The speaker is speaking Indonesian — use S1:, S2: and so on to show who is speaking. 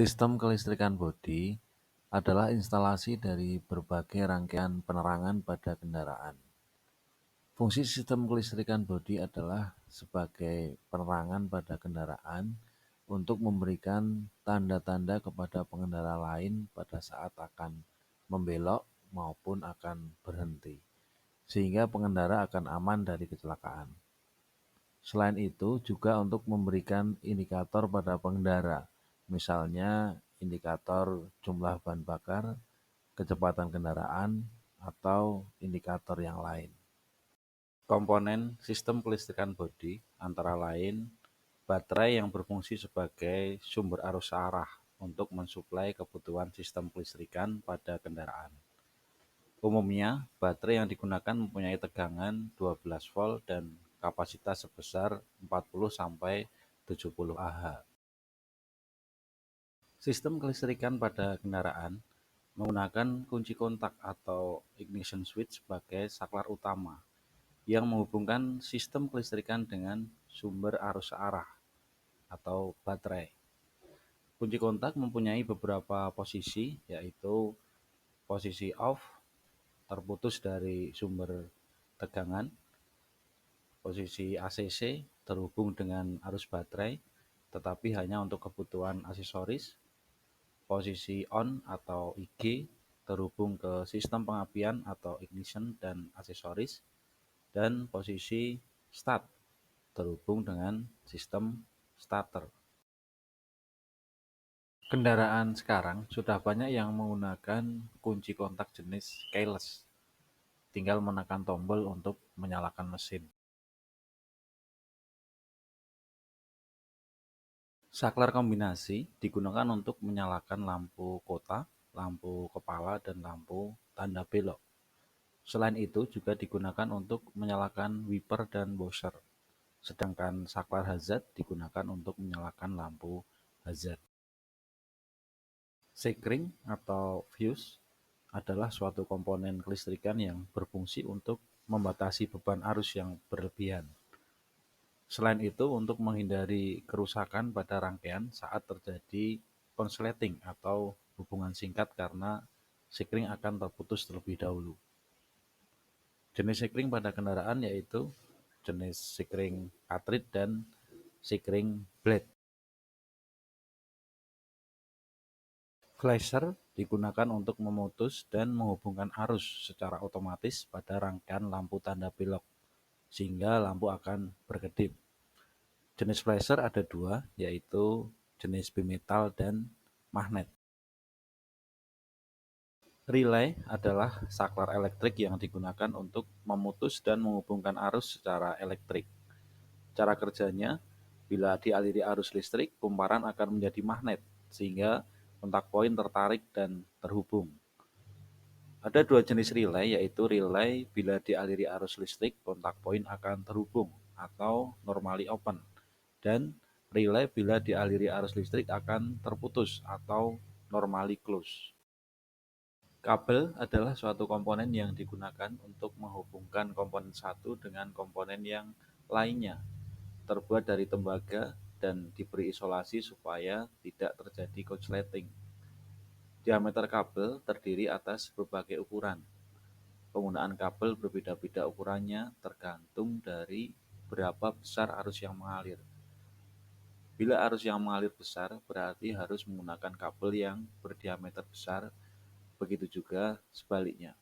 S1: Sistem kelistrikan bodi adalah instalasi dari berbagai rangkaian penerangan pada kendaraan. Fungsi sistem kelistrikan bodi adalah sebagai penerangan pada kendaraan untuk memberikan tanda-tanda kepada pengendara lain pada saat akan membelok maupun akan berhenti, sehingga pengendara akan aman dari kecelakaan. Selain itu, juga untuk memberikan indikator pada pengendara, misalnya indikator jumlah bahan bakar, kecepatan kendaraan, atau indikator yang lain. Komponen sistem kelistrikan bodi antara lain baterai yang berfungsi sebagai sumber arus arah untuk mensuplai kebutuhan sistem kelistrikan pada kendaraan. Umumnya, baterai yang digunakan mempunyai tegangan 12 volt dan kapasitas sebesar 40–70 Ah. Sistem kelistrikan pada kendaraan menggunakan kunci kontak atau ignition switch sebagai saklar utama yang menghubungkan sistem kelistrikan dengan sumber arus arah atau baterai. Kunci kontak mempunyai beberapa posisi, yaitu posisi off, terputus dari sumber tegangan, posisi ACC, terhubung dengan arus baterai, tetapi hanya untuk kebutuhan aksesoris, posisi on atau IG, terhubung ke sistem pengapian atau ignition dan aksesoris, dan posisi start, terhubung dengan sistem starter. Kendaraan sekarang sudah banyak yang menggunakan kunci kontak jenis keyless, tinggal menekan tombol untuk menyalakan mesin. Saklar kombinasi digunakan untuk menyalakan lampu kota, lampu kepala, dan lampu tanda belok. Selain itu juga digunakan untuk menyalakan wiper dan buzzer, sedangkan saklar hazard digunakan untuk menyalakan lampu hazard. Sekring atau fuse adalah suatu komponen kelistrikan yang berfungsi untuk membatasi beban arus yang berlebihan. Selain itu, untuk menghindari kerusakan pada rangkaian saat terjadi konsleting atau hubungan singkat karena sekring akan terputus terlebih dahulu. Jenis sekring pada kendaraan yaitu jenis sekring cartridge dan sekring blade. Flasher digunakan untuk memutus dan menghubungkan arus secara otomatis pada rangkaian lampu tanda belok, sehingga lampu akan berkedip. Jenis flasher ada dua, yaitu jenis bimetal dan magnet. Relay adalah saklar elektrik yang digunakan untuk memutus dan menghubungkan arus secara elektrik. Cara kerjanya, bila dialiri arus listrik, kumparan akan menjadi magnet, sehingga kontak poin tertarik dan terhubung. Ada dua jenis relay, yaitu relay bila dialiri arus listrik, kontak poin akan terhubung atau normally open, dan relay bila dialiri arus listrik akan terputus atau normally close. Kabel adalah suatu komponen yang digunakan untuk menghubungkan komponen satu dengan komponen yang lainnya. Terbuat dari tembaga dan diberi isolasi supaya tidak terjadi korsleting. Diameter kabel terdiri atas berbagai ukuran. Penggunaan kabel berbeda-beda ukurannya tergantung dari berapa besar arus yang mengalir. Bila arus yang mengalir besar, berarti harus menggunakan kabel yang berdiameter besar, begitu juga sebaliknya.